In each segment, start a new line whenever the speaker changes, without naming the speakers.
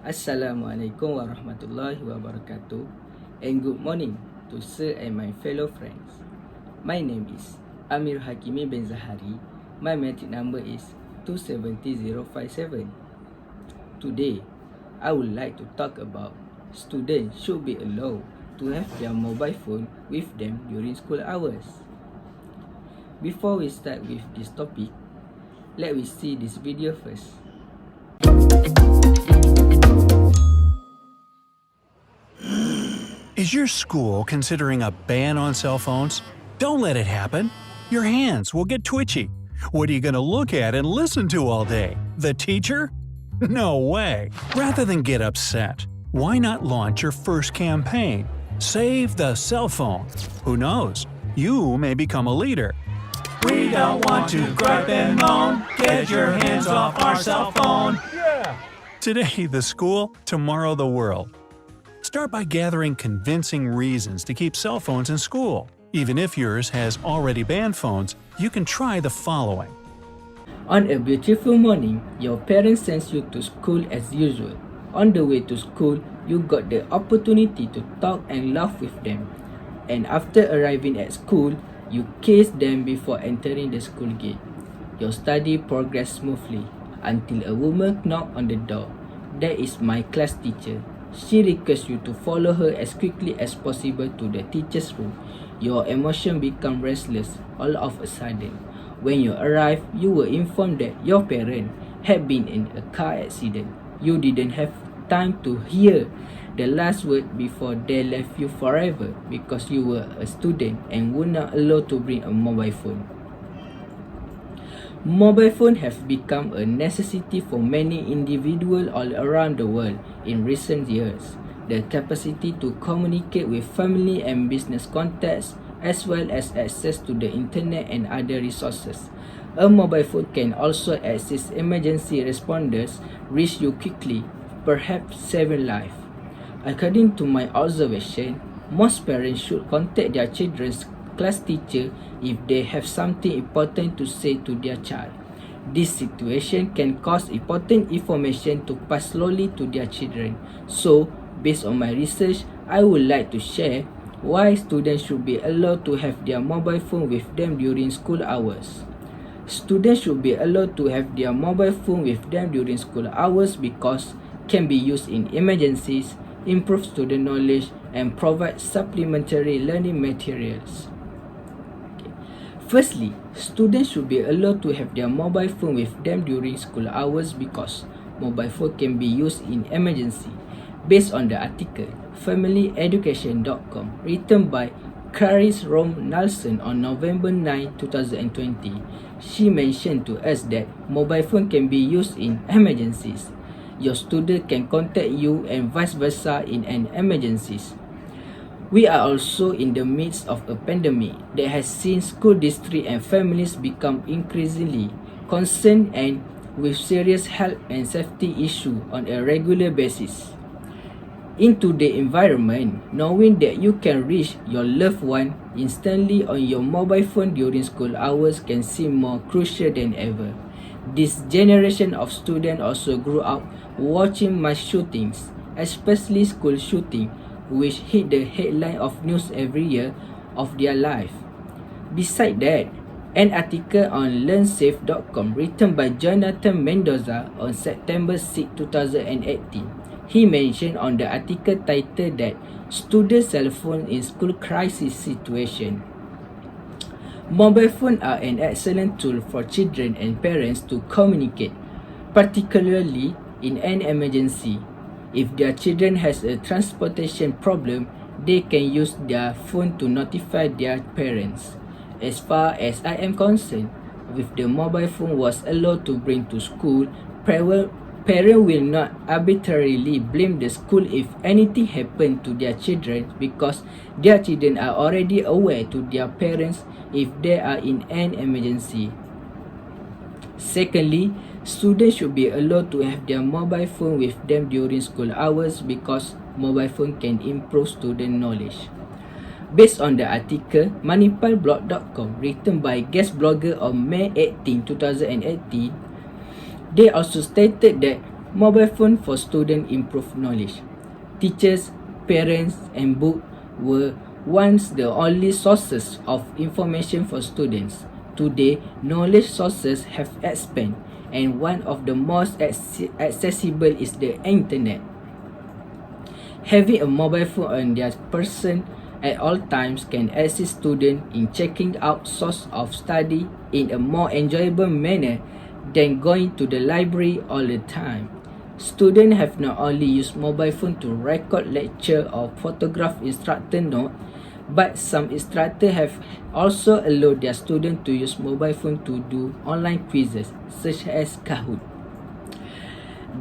Assalamualaikum warahmatullahi wabarakatuh, and good morning to sir and my fellow friends. My name is Amirul Hakimi bin Zahari. My metric number is 270057. Today, I would like to talk about students should be allowed to have their mobile phone with them during school hours. Before we start with this topic, let me see this video first.
Is your school considering a ban on cell phones? Don't let it happen. Your hands will get twitchy. What are you going to look at and listen to all day? The teacher? No way. Rather than get upset, why not launch your first campaign? Save the cell phone. Who knows? You may become a leader. We don't want to gripe and moan. Get your hands off our cell phone. Yeah. Today the school, tomorrow the world. Start by gathering convincing reasons to keep cell phones in school. Even if yours has already banned phones, you can try the following.
On a beautiful morning, your parents sends you to school as usual. On the way to school, you got the opportunity to talk and laugh with them. And after arriving at school, you kiss them before entering the school gate. Your study progressed smoothly until a woman knocked on the door. That is my class teacher. She requests you to follow her as quickly as possible to the teacher's room. Your emotion become restless all of a sudden. When you arrive, you were informed that your parent had been in a car accident. You didn't have time to hear the last word before they left you forever because you were a student and were not allowed to bring a mobile phone. Mobile phones have become a necessity for many individuals all around the world in recent years. The capacity to communicate with family and business contacts, as well as access to the internet and other resources. A mobile phone can also assist emergency responders reach you quickly, perhaps saving life. According to my observation, most parents should contact their children's class teacher if they have something important to say to their child. This situation can cause important information to pass slowly to their children. So, based on my research, I would like to share why students should be allowed to have their mobile phone with them during school hours. Students should be allowed to have their mobile phone with them during school hours because can be used in emergencies, improve student knowledge, and provide supplementary learning materials. Firstly, students should be allowed to have their mobile phone with them during school hours because mobile phone can be used in emergency. Based on the article familyeducation.com written by Clarice Rom Nelson on November 9, 2020, she mentioned to us that mobile phone can be used in emergencies. Your student can contact you and vice versa in an emergencies. We are also in the midst of a pandemic that has seen school districts and families become increasingly concerned and with serious health and safety issues on a regular basis. In today's environment, knowing that you can reach your loved one instantly on your mobile phone during school hours can seem more crucial than ever. This generation of students also grew up watching mass shootings, especially school shootings, which hit the headline of news every year of their life. Besides that, an article on learnsafe.com written by Jonathan Mendoza on September 6, 2018, he mentioned on the article titled that student cell phone in school crisis situation. Mobile phones are an excellent tool for children and parents to communicate, particularly in an emergency. If their children has a transportation problem, they can use their phone to notify their parents. As far as I am concerned, if the mobile phone was allowed to bring to school, parents will not arbitrarily blame the school if anything happened to their children because their children are already aware to their parents if they are in an emergency. Secondly, students should be allowed to have their mobile phone with them during school hours because mobile phone can improve student knowledge. Based on the article manipalblog.com written by guest blogger on May 18, 2018, they also stated that Mobile phone for students improve knowledge. Teachers, parents, and books were once the only sources of information for students. Today, knowledge sources have expanded, and one of the most accessible is the internet. Having a mobile phone on their person at all times can assist students in checking out source of study in a more enjoyable manner than going to the library all the time. Students have not only used mobile phone to record lecture or photograph instructor note, but some instructors have also allowed their students to use mobile phone to do online quizzes such as Kahoot.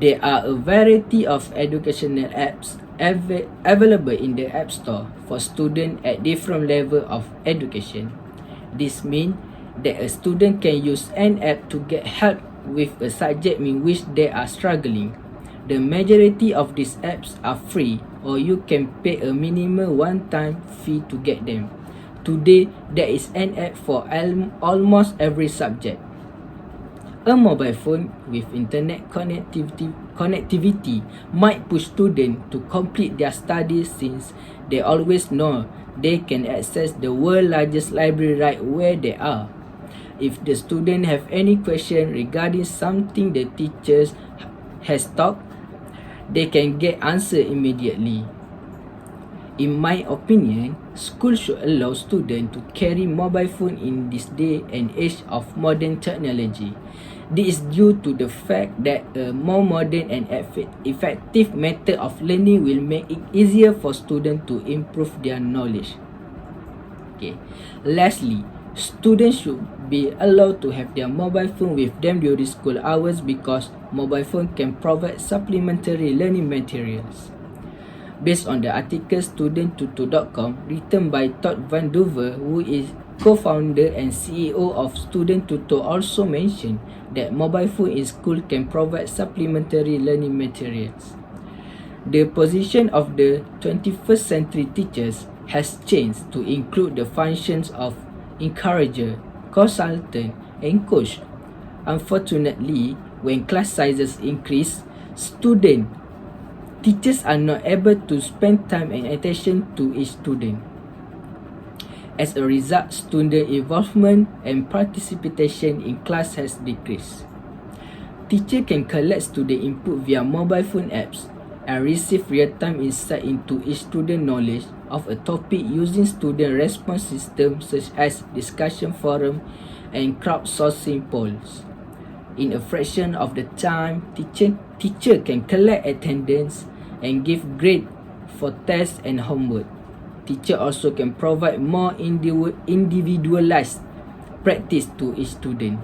There are a variety of educational apps available in the App Store for students at different levels of education. This means that a student can use an app to get help with a subject in which they are struggling. The majority of these apps are free, or you can pay a minimum one-time fee to get them. Today, there is an app for almost every subject. A mobile phone with internet connectivity might push students to complete their studies since they always know they can access the world's largest library right where they are. If the student have any question regarding something the teachers has taught, they can get answer immediately. In my opinion, schools should allow students to carry mobile phone in this day and age of modern technology. This is due to the fact that a more modern and effective method of learning will make it easier for students to improve their knowledge. Lastly, students should be allowed to have their mobile phone with them during school hours because mobile phone can provide supplementary learning materials. Based on the article studenttutor.com written by Todd Van Duver, who is co-founder and CEO of Student Tutor, also mentioned that mobile phone in school can provide supplementary learning materials. The position of the 21st century teachers has changed to include the functions of encourager, consultant, and coach. Unfortunately, when class sizes increase, teachers are not able to spend time and attention to each student. As a result, student involvement and participation in class has decreased. Teachers can collect student input via mobile phone apps and receive real-time insight into each student knowledge of a topic using student response systems such as discussion forum and crowdsourcing polls. In a fraction of the time, teacher can collect attendance and give grade for tests and homework. Teacher also can provide more individualized practice to each student.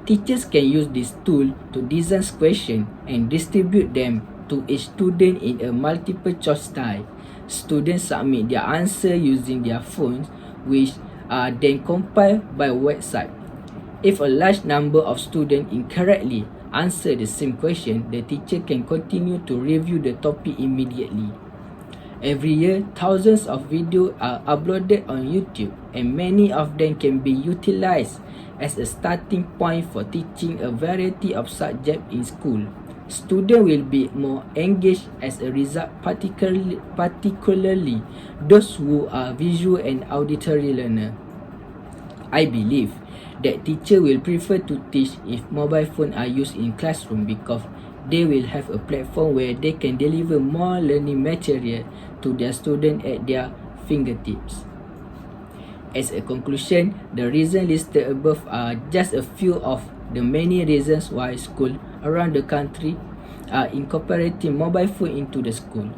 Teachers can use this tool to design questions and distribute them to each student in a multiple choice style. Students submit their answer using their phones, which are then compiled by a website. If a large number of students incorrectly answer the same question, the teacher can continue to review the topic immediately. Every year, thousands of videos are uploaded on YouTube, and many of them can be utilized as a starting point for teaching a variety of subjects in school. Students will be more engaged as a result, particularly those who are visual and auditory learners. I believe that teachers will prefer to teach if mobile phones are used in classroom because they will have a platform where they can deliver more learning material to their students at their fingertips. As a conclusion, the reasons listed above are just a few of the many reasons why schools around the country are incorporating mobile phone into the school.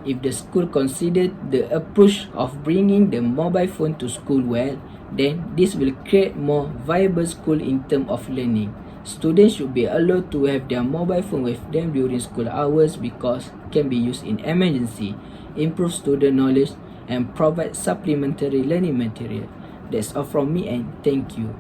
If the school considered the approach of bringing the mobile phone to school well, then this will create more viable school in terms of learning. Students should be allowed to have their mobile phone with them during school hours because it can be used in emergency, improve student knowledge, and provide supplementary learning material. That's all from me, and thank you.